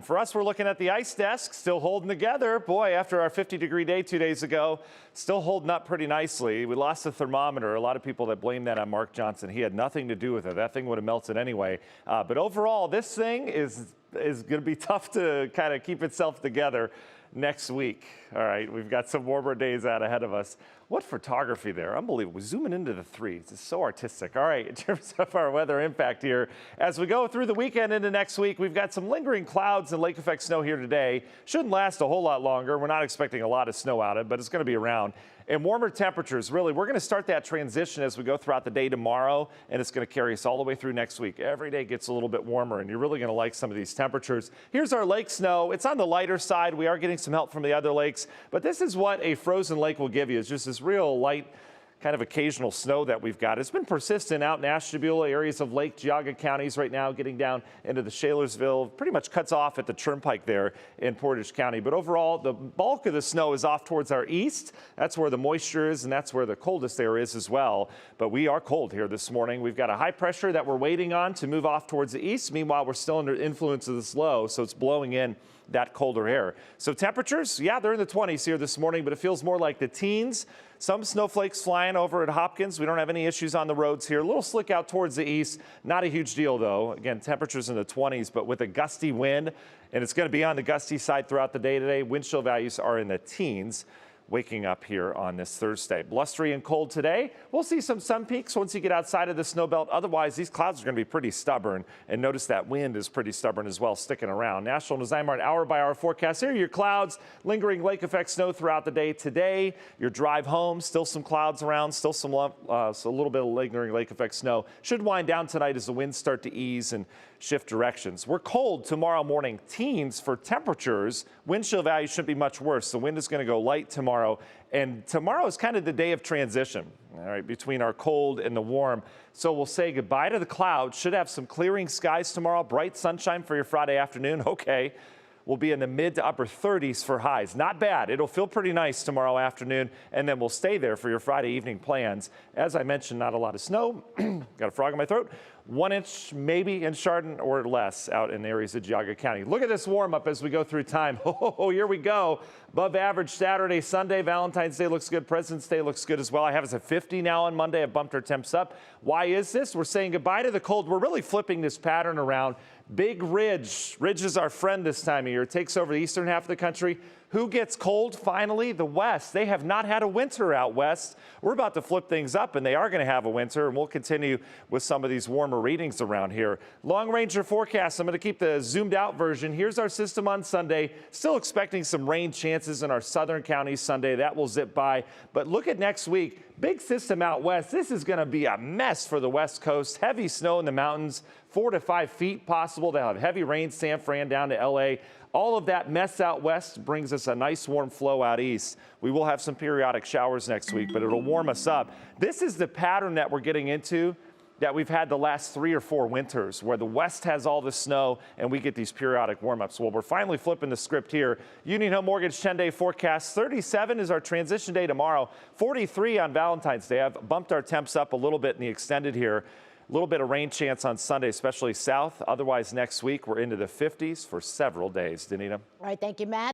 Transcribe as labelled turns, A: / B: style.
A: For us, we're looking at the ice desk, still holding together. Boy, after our 50-degree day 2 days ago, still holding up pretty nicely. We lost the thermometer. A lot of people that blame that on Mark Johnson. He had nothing to do with it. That thing would have melted anyway. But overall, this thing is going to be tough to kind of keep itself together next week. All right, we've got some warmer days out ahead of us. What photography there, unbelievable. Zooming into the threes, it's so artistic. All right, in terms of our weather impact here, as we go through the weekend into next week, we've got some lingering clouds and lake effect snow here today. Shouldn't last a whole lot longer. We're not expecting a lot of snow out of it, but it's going to be around. And warmer temperatures, really, we're going to start that transition as we go throughout the day tomorrow, and it's going to carry us all the way through next week. Every day gets a little bit warmer, and you're really going to like some of these temperatures. Here's our lake snow. It's on the lighter side. We are getting some help from the other lakes, but this is what a frozen lake will give you. It's just this real light, kind of occasional snow that we've got. It's been persistent out in Ashtabula, areas of Lake Geauga counties right now, getting down into the Shalersville, pretty much cuts off at the turnpike there in Portage County. But overall, the bulk of the snow is off towards our east. That's where the moisture is, and that's where the coldest air is as well. But we are cold here this morning. We've got a high pressure that we're waiting on to move off towards the east. Meanwhile, we're still under influence of this low, so it's blowing in that colder air. So temperatures, yeah, they're in the 20s here this morning, but it feels more like the teens. Some snowflakes flying over at Hopkins. We don't have any issues on the roads here. A little slick out towards the east. Not a huge deal, though. Again, temperatures in the 20s, but with a gusty wind, and it's going to be on the gusty side throughout the day today. Wind chill values are in the teens. Waking up here on this Thursday. Blustery and cold today. We'll see some sun peaks once you get outside of the snow belt. Otherwise, these clouds are going to be pretty stubborn. And notice that wind is pretty stubborn as well, sticking around. National Design Mart hour-by-hour forecast. Here are your clouds. Lingering lake effect snow throughout the day today. Your drive home, still some clouds around, still some so a little bit of lingering lake effect snow. Should wind down tonight as the winds start to ease and shift directions. We're cold tomorrow morning. Teens for temperatures. Wind chill values shouldn't be much worse. The wind is going to go light tomorrow. And tomorrow is kind of the day of transition, all right, between our cold and the warm. So we'll say goodbye to the clouds. Should have some clearing skies tomorrow. Bright sunshine for your Friday afternoon. Okay. We'll be in the mid to upper 30s for highs. Not bad. It'll feel pretty nice tomorrow afternoon, and then we'll stay there for your Friday evening plans. As I mentioned, not a lot of snow. Got a frog in my throat. 1 inch maybe in Chardon or less out in areas of Geauga County. Look at this warm up as we go through time. Oh, here we go. Above average Saturday, Sunday. Valentine's Day looks good. President's Day looks good as well. I have us at 50 now on Monday. I've bumped our temps up. Why is this? We're saying goodbye to the cold. We're really flipping this pattern around. Big ridge. Ridge is our friend this time of year. It takes over the eastern half of the country. Who gets cold finally? The West. They have not had a winter out west. We're about to flip things up, and they are going to have a winter, and we'll continue with some of these warmer readings around here. Long Ranger forecast. I'm going to keep the zoomed out version. Here's our system on Sunday. Still expecting some rain chances in our southern counties Sunday. That will zip by. But look at next week. Big system out west. This is going to be a mess for the West Coast. Heavy snow in the mountains, 4 to 5 feet possible. They'll have heavy rain, San Fran down to L.A. All of that mess out west brings us a nice warm flow out east. We will have some periodic showers next week, but it'll warm us up. This is the pattern that we're getting into that we've had the last 3 or 4 winters, where the west has all the snow and we get these periodic warm-ups. Well, we're finally flipping the script here. Union Home Mortgage 10-day forecast. 37 is our transition day tomorrow. 43 on Valentine's Day. I've bumped our temps up a little bit in the extended here. A little bit of rain chance on Sunday, especially south. Otherwise, next week, we're into the 50s for several days. Danita.
B: All right, thank you, Matt.